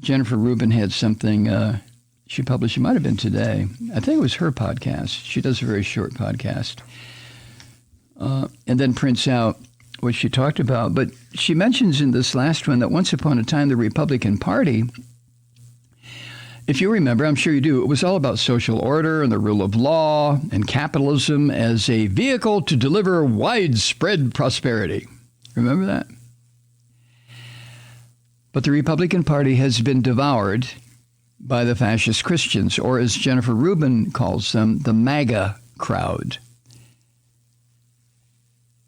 Jennifer Rubin had something she published. It might have been today. I think it was her podcast. She does a very short podcast. And then prints out what she talked about. But she mentions in this last one that once upon a time, the Republican Party, if you remember, I'm sure you do, it was all about social order and the rule of law and capitalism as a vehicle to deliver widespread prosperity. Remember that? But the Republican Party has been devoured by the fascist Christians, or as Jennifer Rubin calls them, the MAGA crowd.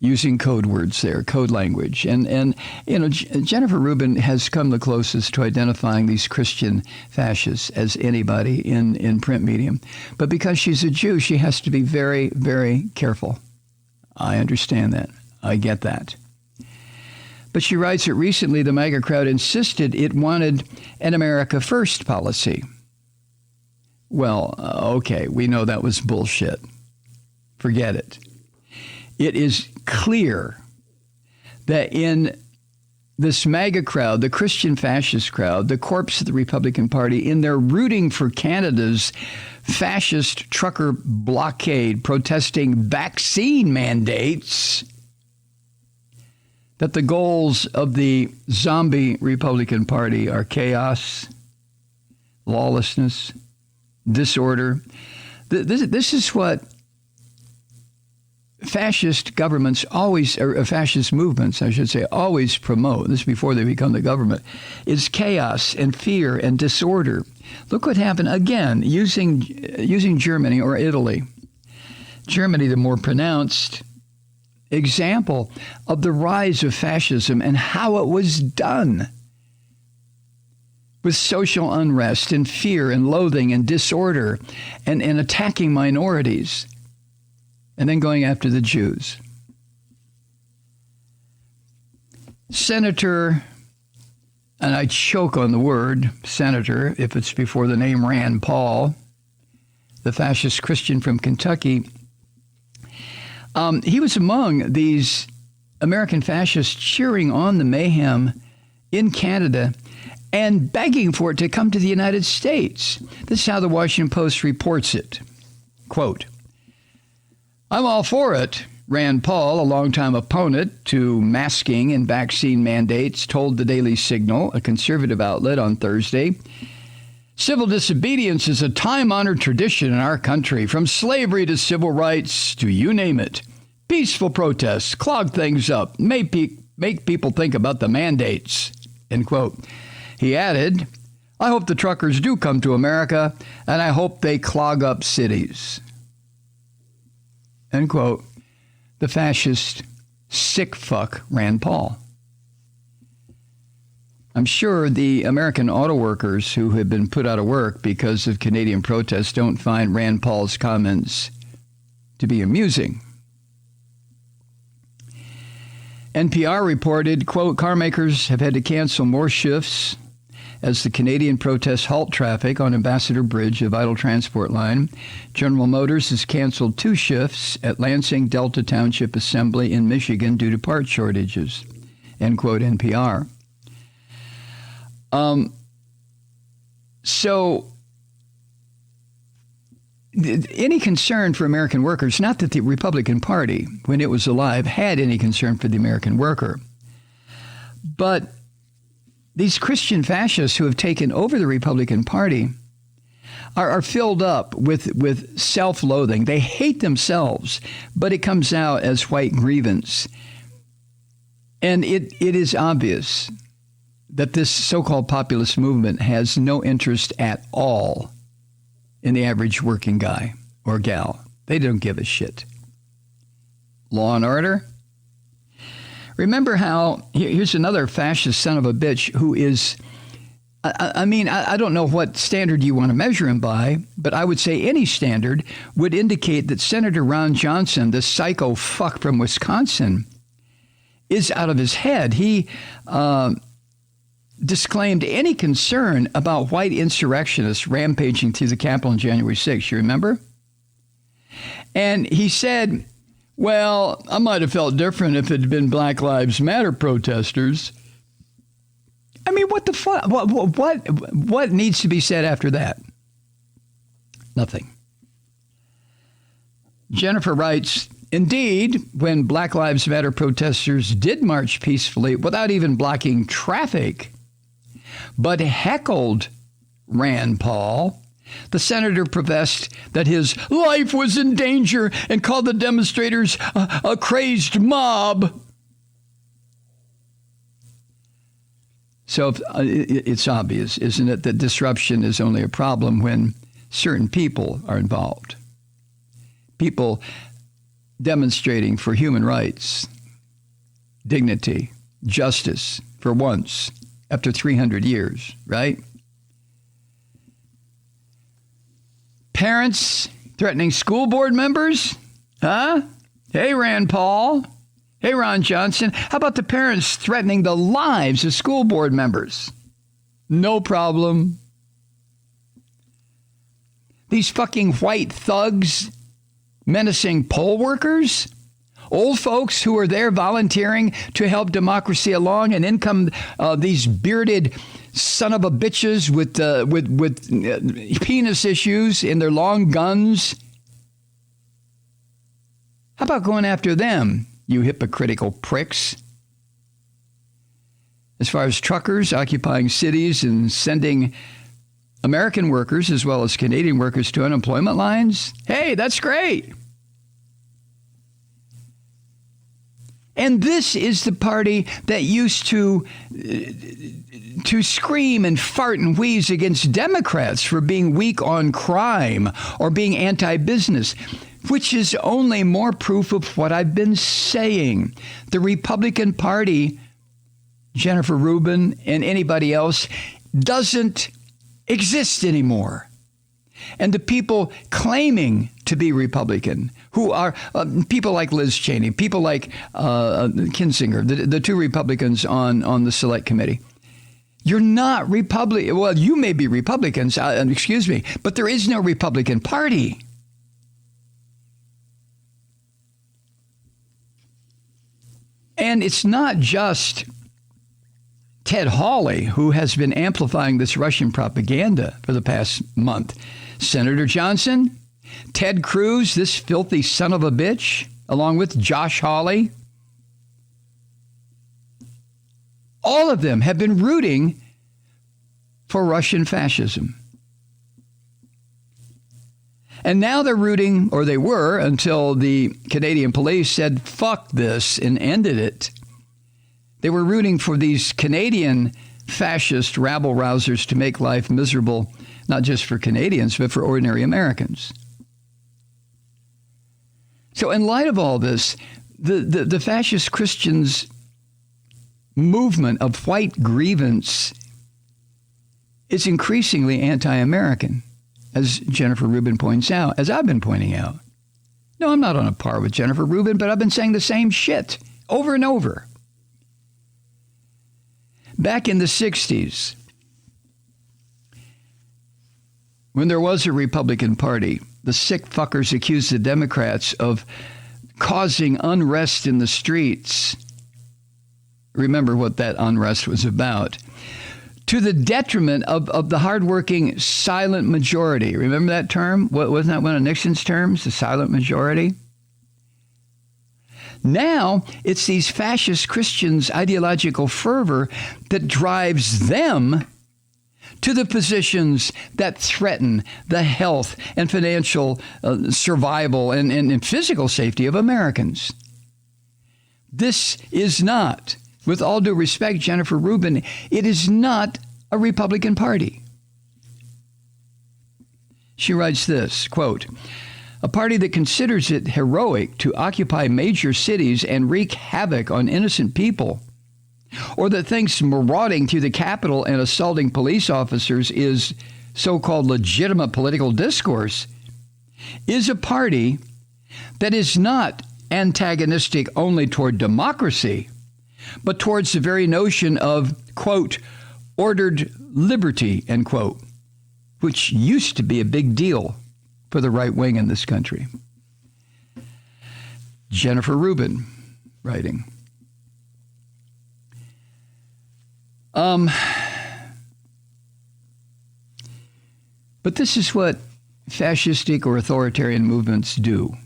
Using code words there, code language. And you know, Jennifer Rubin has come the closest to identifying these Christian fascists as anybody in print medium. But because she's a Jew, she has to be very, very careful. I understand that. I get that. But she writes that recently the MAGA crowd insisted it wanted an America First policy. Well, okay, we know that was bullshit. Forget it. It is clear that in this MAGA crowd, the Christian fascist crowd, the corpse of the Republican Party, in their rooting for Canada's fascist trucker blockade protesting vaccine mandates, that the goals of the zombie Republican Party are chaos, lawlessness, disorder. This is what fascist governments always, or fascist movements, I should say, always promote. This is before they become the government. Is chaos and fear and disorder. Look what happened again using Germany or Italy. Germany, the more pronounced example of the rise of fascism and how it was done with social unrest and fear and loathing and disorder and attacking minorities and then going after the Jews. Senator, and I choke on the word senator if it's before the name Rand Paul, the fascist Christian from Kentucky, he was among these American fascists cheering on the mayhem in Canada and begging for it to come to the United States. This is how the Washington Post reports it. Quote, "I'm all for it," Rand Paul, a longtime opponent to masking and vaccine mandates, told the Daily Signal, a conservative outlet, on Thursday. "Civil disobedience is a time-honored tradition in our country, from slavery to civil rights to you name it. Peaceful protests clog things up, make people think about the mandates," end quote. He added, "I hope the truckers do come to America, and I hope they clog up cities," end quote. The fascist sick fuck Rand Paul. I'm sure the American auto workers who have been put out of work because of Canadian protests don't find Rand Paul's comments to be amusing. NPR reported, quote, "Car makers have had to cancel more shifts as the Canadian protests halt traffic on Ambassador Bridge, a vital transport line. General Motors has canceled 2 shifts at Lansing Delta Township Assembly in Michigan due to part shortages," end quote, NPR. So any concern for American workers, not that the Republican Party, when it was alive, had any concern for the American worker, but these Christian fascists who have taken over the Republican Party are filled up with self-loathing. They hate themselves, but it comes out as white grievance. And it is obvious that this so-called populist movement has no interest at all in the average working guy or gal. They don't give a shit. Law and order? Remember how, here's another fascist son of a bitch who is, I don't know what standard you want to measure him by, but I would say any standard would indicate that Senator Ron Johnson, this psycho fuck from Wisconsin, is out of his head. He disclaimed any concern about white insurrectionists rampaging through the Capitol on January 6th. You remember? And he said, "Well, I might have felt different if it had been Black Lives Matter protesters." I mean, what the fuck? What needs to be said after that? Nothing. Jennifer writes, indeed, when Black Lives Matter protesters did march peacefully without even blocking traffic, but heckled Rand Paul, the senator professed that his life was in danger and called the demonstrators a crazed mob. So it's obvious, isn't it, that disruption is only a problem when certain people are involved. People demonstrating for human rights, dignity, justice, for once, after 300 years, right? Parents threatening school board members? Huh? Hey, Rand Paul. Hey, Ron Johnson. How about the parents threatening the lives of school board members? No problem. These fucking white thugs menacing poll workers? Old folks who are there volunteering to help democracy along, and in come these bearded son of a bitches with penis issues in their long guns. How about going after them, you hypocritical pricks? As far as truckers occupying cities and sending American workers as well as Canadian workers to unemployment lines, hey, that's great. And this is the party that used to scream and fart and wheeze against Democrats for being weak on crime or being anti-business, which is only more proof of what I've been saying. The Republican Party, Jennifer Rubin and anybody else, doesn't exist anymore. And the people claiming to be Republican, who are people like Liz Cheney, people like Kinzinger, the two Republicans on the Select Committee. You're not Republican. Well, you may be Republicans, excuse me, but there is no Republican Party. And it's not just Ted Hawley who has been amplifying this Russian propaganda for the past month. Senator Johnson, Ted Cruz, this filthy son of a bitch, along with Josh Hawley. All of them have been rooting for Russian fascism. And now they're rooting, or they were, until the Canadian police said, fuck this, and ended it. They were rooting for these Canadian fascist rabble-rousers to make life miserable, not just for Canadians, but for ordinary Americans. So in light of all this, the fascist Christians' movement of white grievance is increasingly anti-American, as Jennifer Rubin points out, as I've been pointing out. No, I'm not on a par with Jennifer Rubin, but I've been saying the same shit over and over. Back in the 60s, when there was a Republican Party, the sick fuckers accused the Democrats of causing unrest in the streets. Remember what that unrest was about. To the detriment of the hardworking silent majority. Remember that term? Wasn't that one of Nixon's terms, the silent majority? Now, it's these fascist Christians' ideological fervor that drives them to the positions that threaten the health and financial survival and physical safety of Americans. This is not, with all due respect, Jennifer Rubin, it is not a Republican Party. She writes this, quote, a party that considers it heroic to occupy major cities and wreak havoc on innocent people, or that thinks marauding through the Capitol and assaulting police officers is so-called legitimate political discourse, is a party that is not antagonistic only toward democracy, but towards the very notion of, quote, ordered liberty, end quote, which used to be a big deal for the right wing in this country. Jennifer Rubin writing. But this is what fascistic or authoritarian movements do.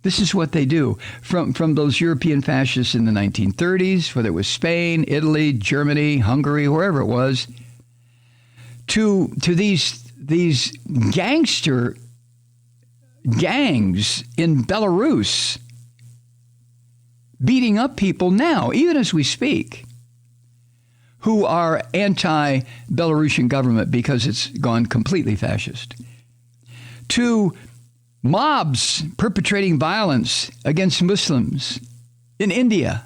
This is what they do. From those European fascists in the 1930s, whether it was Spain, Italy, Germany, Hungary, wherever it was, to these gangster gangs in Belarus beating up people now, even as we speak, who are anti-Belarusian government because it's gone completely fascist, to mobs perpetrating violence against Muslims in India.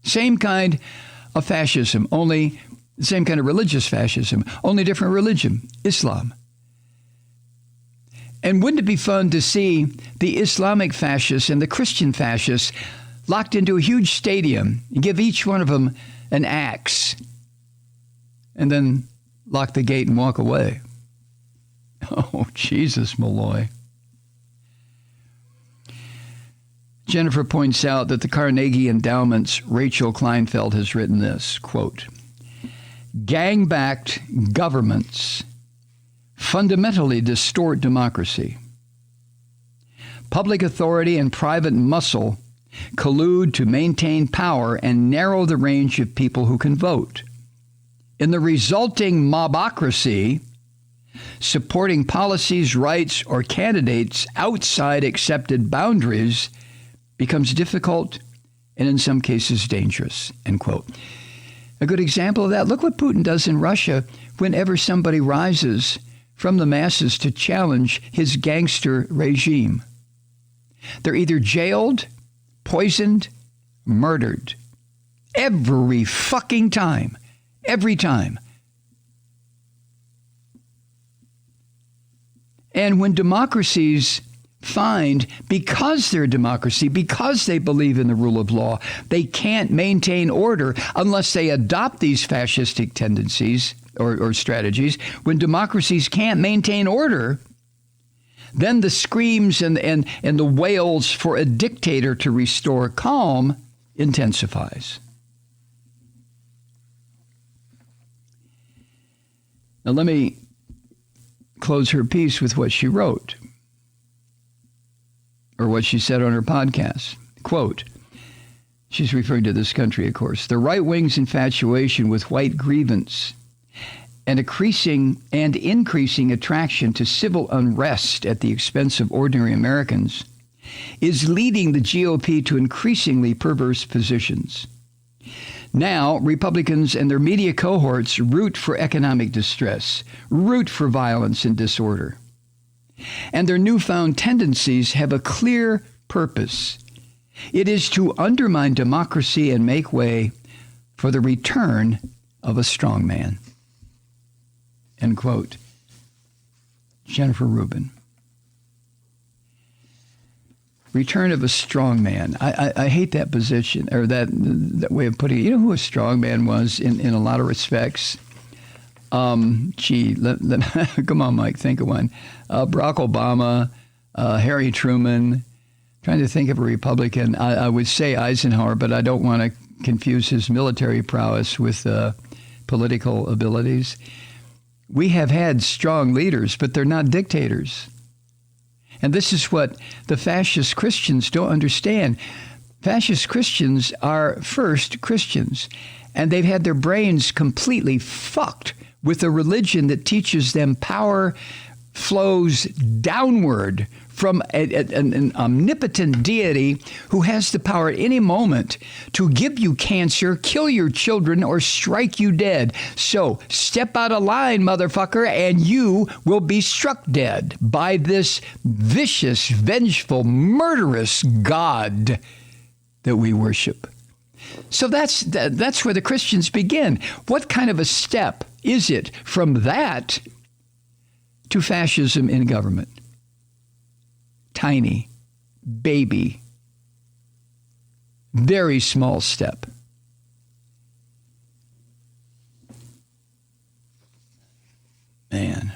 Same kind of fascism, only the same kind of religious fascism, only different religion, Islam. And wouldn't it be fun to see the Islamic fascists and the Christian fascists locked into a huge stadium and give each one of them an axe and then lock the gate and walk away? Oh, Jesus, Malloy. Jennifer points out that the Carnegie Endowment's Rachel Kleinfeld has written this, quote, "Gang-backed governments fundamentally distort democracy. Public authority and private muscle collude to maintain power and narrow the range of people who can vote. In the resulting mobocracy, supporting policies, rights, or candidates outside accepted boundaries becomes difficult and in some cases dangerous," end quote. A good example of that, look what Putin does in Russia whenever somebody rises from the masses to challenge his gangster regime. They're either jailed, poisoned, murdered. Every fucking time. Every time. And when democracies find, because they're a democracy, because they believe in the rule of law, they can't maintain order unless they adopt these fascistic tendencies or strategies. When democracies can't maintain order, then the screams and the wails for a dictator to restore calm intensifies. Now let me close her piece with what she wrote, or what she said on her podcast. Quote, she's referring to this country, of course, "The right wing's infatuation with white grievance and increasing attraction to civil unrest at the expense of ordinary Americans is leading the GOP to increasingly perverse positions. Now, Republicans and their media cohorts root for economic distress, root for violence and disorder. And their newfound tendencies have a clear purpose. It is to undermine democracy and make way for the return of a strong man." End quote. Jennifer Rubin. Return of a strong man. I hate that position, or that way of putting it. You know who a strong man was in a lot of respects? Come on, Mike, think of one. Barack Obama, Harry Truman. Trying to think of a Republican. I would say Eisenhower, but I don't want to confuse his military prowess with political abilities. We have had strong leaders, but they're not dictators. And this is what the fascist Christians don't understand. Fascist Christians are first Christians, and they've had their brains completely fucked with a religion that teaches them power flows downward from an omnipotent deity who has the power at any moment to give you cancer, kill your children, or strike you dead. So step out of line, motherfucker, and you will be struck dead by this vicious, vengeful, murderous God that we worship. So that's where the Christians begin. What kind of a step is it from that to fascism in government? Tiny, baby, very small step. Man.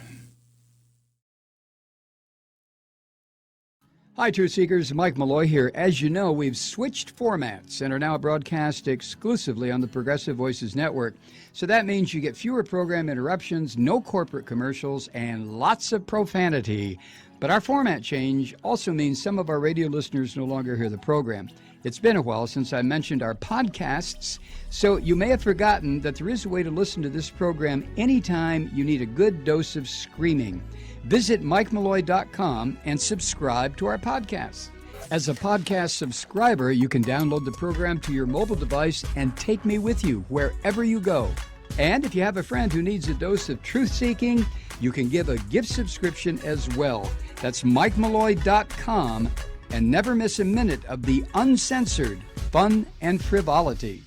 Hi, Truth Seekers. Mike Malloy here. As you know, we've switched formats and are now broadcast exclusively on the Progressive Voices Network. So that means you get fewer program interruptions, no corporate commercials, and lots of profanity. But our format change also means some of our radio listeners no longer hear the program. It's been a while since I mentioned our podcasts, so you may have forgotten that there is a way to listen to this program anytime you need a good dose of screaming. Visit MikeMalloy.com and subscribe to our podcast. As a podcast subscriber, you can download the program to your mobile device and take me with you wherever you go. And if you have a friend who needs a dose of truth-seeking, you can give a gift subscription as well. That's MikeMalloy.com, and never miss a minute of the uncensored fun and frivolity.